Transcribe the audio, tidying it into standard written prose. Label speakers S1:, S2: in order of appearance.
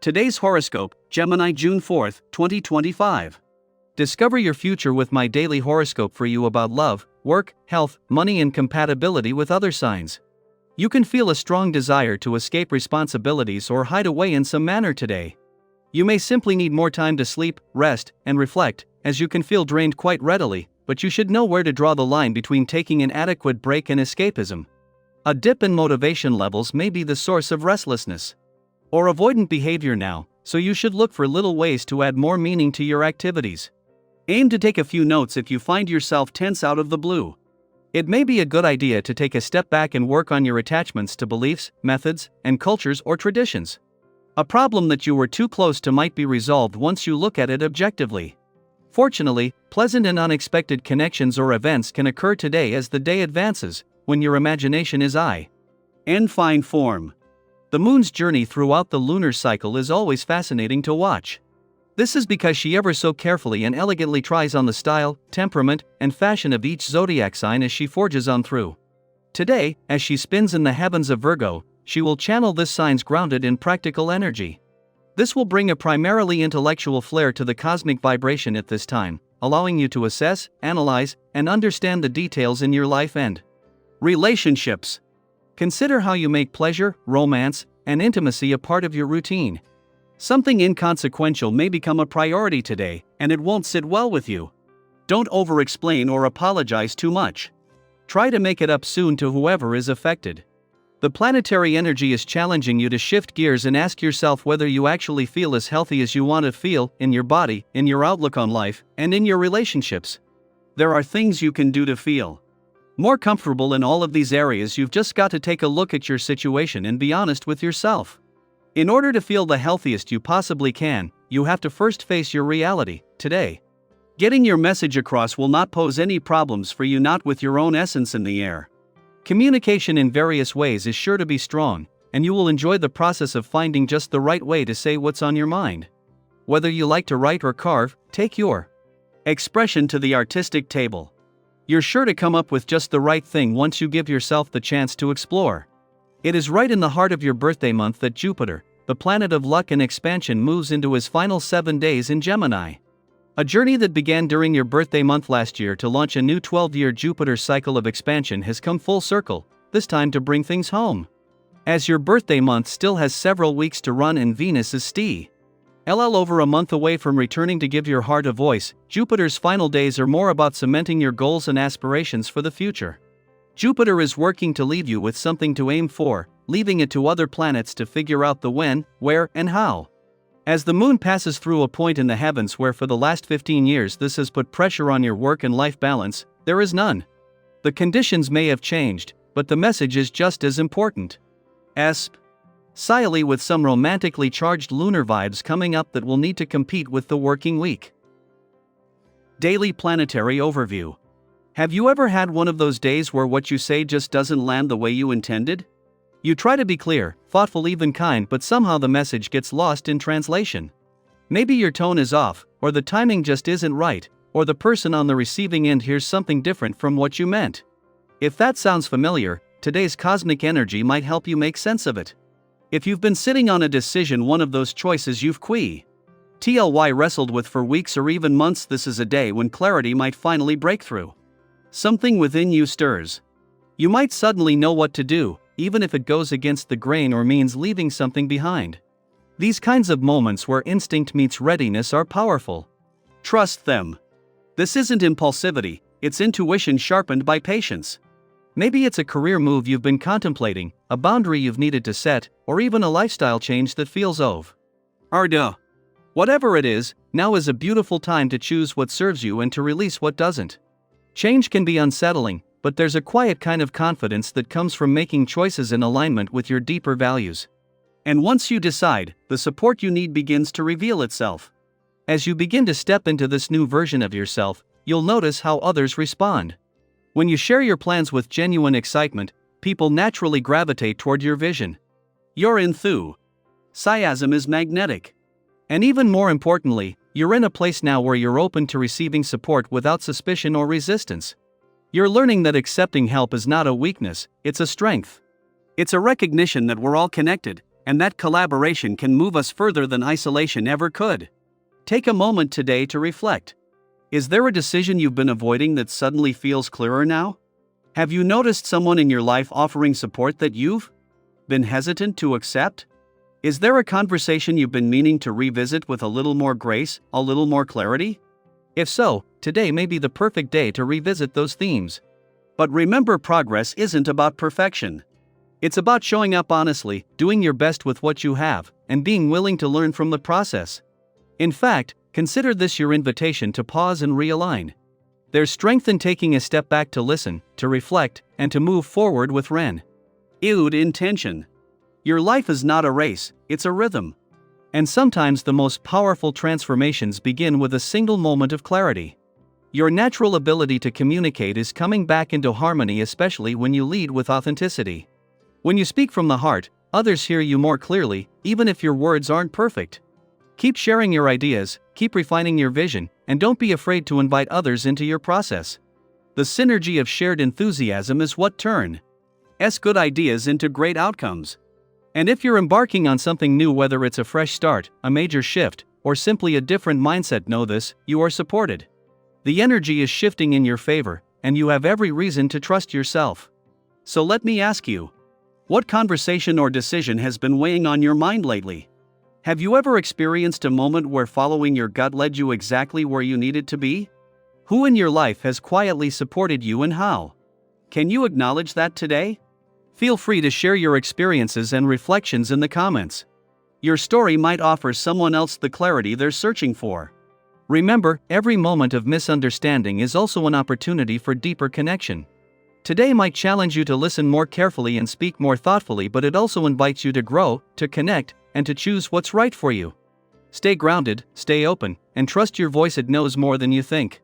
S1: Today's horoscope, Gemini June 4th, 2025. Discover your future with my daily horoscope for you about love, work, health, money, and compatibility with other signs. You can feel a strong desire to escape responsibilities or hide away in some manner today. You may simply need more time to sleep, rest, and reflect, as you can feel drained quite readily, but you should know where to draw the line between taking an adequate break and escapism. A dip in motivation levels may be the source of restlessness or avoidant behavior now, so you should look for little ways to add more meaning to your activities. Aim to take a few notes if you find yourself tense out of the blue. It may be a good idea to take a step back and work on your attachments to beliefs, methods, and cultures or traditions. A problem that you were too close to might be resolved once you look at it objectively. Fortunately, pleasant and unexpected connections or events can occur today as the day advances, when your imagination is in fine form. The moon's journey throughout the lunar cycle is always fascinating to watch. This is because she ever so carefully and elegantly tries on the style, temperament, and fashion of each zodiac sign as she forges on through. Today, as she spins in the heavens of Virgo, she will channel this sign's grounded and practical energy. This will bring a primarily intellectual flair to the cosmic vibration at this time, allowing you to assess, analyze, and understand the details in your life and relationships. Consider how you make pleasure, romance, and intimacy a part of your routine. Something inconsequential may become a priority today, and it won't sit well with you. Don't over-explain or apologize too much. Try to make it up soon to whoever is affected. The planetary energy is challenging you to shift gears and ask yourself whether you actually feel as healthy as you want to feel, in your body, in your outlook on life, and in your relationships. There are things you can do to feel more comfortable in all of these areas. You've just got to take a look at your situation and be honest with yourself. In order to feel the healthiest you possibly can, you have to first face your reality, today. Getting your message across will not pose any problems for you, not with your own essence in the air. Communication in various ways is sure to be strong, and you will enjoy the process of finding just the right way to say what's on your mind. Whether you like to write or carve, take your expression to the artistic table. You're sure to come up with just the right thing once you give yourself the chance to explore. It is right in the heart of your birthday month that Jupiter, the planet of luck and expansion, moves into his final 7 days in Gemini. A journey that began during your birthday month last year to launch a new 12-year Jupiter cycle of expansion has come full circle, this time to bring things home. As your birthday month still has several weeks to run and Venus is still over a month away from returning to give your heart a voice, Jupiter's final days are more about cementing your goals and aspirations for the future. Jupiter is working to leave you with something to aim for, leaving it to other planets to figure out the when, where, and how. As the moon passes through a point in the heavens where for the last 15 years this has put pressure on your work and life balance, there is none. The conditions may have changed, but the message is just as important. Silly, with some romantically charged lunar vibes coming up that will need to compete with the working week. Daily planetary overview. Have you ever had one of those days where what you say just doesn't land the way you intended? You try to be clear, thoughtful, even kind, but somehow the message gets lost in translation. Maybe your tone is off, or the timing just isn't right, or the person on the receiving end hears something different from what you meant. If that sounds familiar, today's cosmic energy might help you make sense of it. If you've been sitting on a decision, one of those choices you've wrestled with for weeks or even months, this is a day when clarity might finally break through. Something within you stirs. You might suddenly know what to do, even if it goes against the grain or means leaving something behind. These kinds of moments where instinct meets readiness are powerful. Trust them. This isn't impulsivity, it's intuition sharpened by patience. Maybe it's a career move you've been contemplating, a boundary you've needed to set, or even a lifestyle change that feels overdue. Whatever it is, now is a beautiful time to choose what serves you and to release what doesn't. Change can be unsettling, but there's a quiet kind of confidence that comes from making choices in alignment with your deeper values. And once you decide, the support you need begins to reveal itself. As you begin to step into this new version of yourself, you'll notice how others respond. When you share your plans with genuine excitement, people naturally gravitate toward your vision. Your enthusiasm is magnetic. And even more importantly, you're in a place now where you're open to receiving support without suspicion or resistance. You're learning that accepting help is not a weakness, it's a strength. It's a recognition that we're all connected, And that collaboration can move us further than isolation ever could. Take a moment today to reflect. Is there a decision you've been avoiding that suddenly feels clearer now? Have you noticed someone in your life offering support that you've been hesitant to accept? Is there a conversation you've been meaning to revisit with a little more grace, a little more clarity? If so, today may be the perfect day to revisit those themes. But remember, progress isn't about perfection. It's about showing up honestly, doing your best with what you have, and being willing to learn from the process. In fact, consider this your invitation to pause and realign. There's strength in taking a step back to listen, to reflect, and to move forward with renewed intention. Your life is not a race, it's a rhythm. And sometimes the most powerful transformations begin with a single moment of clarity. Your natural ability to communicate is coming back into harmony, especially when you lead with authenticity. When you speak from the heart, others hear you more clearly, even if your words aren't perfect. Keep sharing your ideas, keep refining your vision, and don't be afraid to invite others into your process. The synergy of shared enthusiasm is what turns good ideas into great outcomes. And if you're embarking on something new, whether it's a fresh start, a major shift, or simply a different mindset, know this: you are supported. The energy is shifting in your favor, and you have every reason to trust yourself. So let me ask you, what conversation or decision has been weighing on your mind lately? Have you ever experienced a moment where following your gut led you exactly where you needed to be? Who in your life has quietly supported you, and how? Can you acknowledge that today? Feel free to share your experiences and reflections in the comments. Your story might offer someone else the clarity they're searching for. Remember, every moment of misunderstanding is also an opportunity for deeper connection. Today might challenge you to listen more carefully and speak more thoughtfully, but it also invites you to grow, to connect, and to choose what's right for you. Stay grounded, stay open, and trust your voice. It knows more than you think.